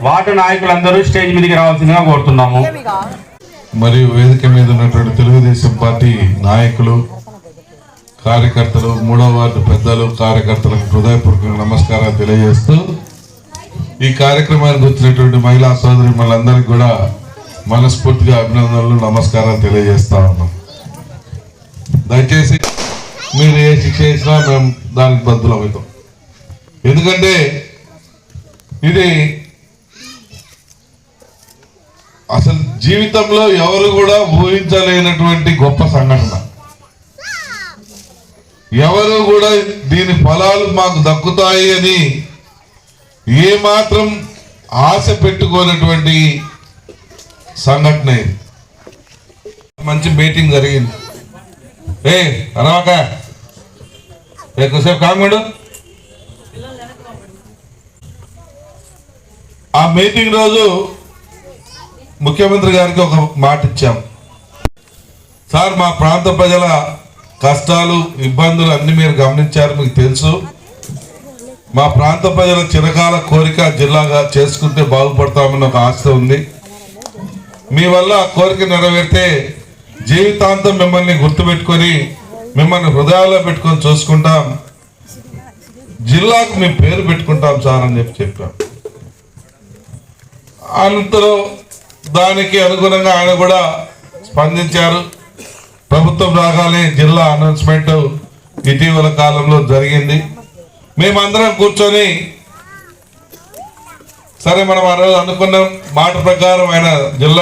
Ward నాయకులందరూ stage మీదకి రావాల్సిందిగా కోరుతున్నాము. మరియు వేదిక మీద ఉన్నటువంటి తెలుగుదేశం పార్టీ నాయకులు, కార్యకర్తలు, 3వ వార్డు పెద్దలు, కార్యకర్తలకు హృదయపూర్వక నమస్కారాలు తెలియజేస్తూ ఈ కార్యక్రమానికి వచ్చినటువంటి మహిళా సోదరి మనందరికీ కూడా మనస్ఫూర్తిగా అభినందనలు, నమస్కారాలు తెలియజేస్తా ఉన్నాం. దయచేసి మీరు ఏ శిక్ష చేసినా మేము దానికి బద్దులు అవుతాం. ఎందుకంటే ఇది అసలు జీవితంలో ఎవరు కూడా ఊహించలేనటువంటి గొప్ప సంఘటన. ఎవరు కూడా దీని ఫలాలు మాకు దక్కుతాయి అని ఏమాత్రం ఆశ పెట్టుకోనటువంటి సంఘటన ఇది. మంచి మీటింగ్ జరిగింది. అనవాక ఎక్కువసేపు కాంగుడు. ఆ మీటింగ్ రోజు ముఖ్యమంత్రి గారికి ఒక మాట ఇచ్చాం. సార్, మా ప్రాంత ప్రజల కష్టాలు, ఇబ్బందులు అన్ని మీరు గమనించారు, మీకు తెలుసు. మా ప్రాంత ప్రజల చిరకాల కోరిక జిల్లాగా చేసుకుంటే బాగుపడతామని ఒక ఆశ ఉంది. మీ వల్ల ఆ కోరిక నెరవేరితే జీవితాంతం మిమ్మల్ని గుర్తుపెట్టుకొని మిమ్మల్ని హృదయాల్లో పెట్టుకొని చూసుకుంటాం, జిల్లాకు మేము పేరు పెట్టుకుంటాం సార్ అని చెప్పాం. అనంతరం దానికి అనుగుణంగా ఆయన కూడా స్పందించారు. ప్రభుత్వం రాగానే జిల్లా అనౌన్స్మెంట్ ఇటీవల కాలంలో జరిగింది. మేమందరం కూర్చొని సరే మనం ఆ రోజు అనుకున్న మాట ప్రకారం ఆయన జిల్లా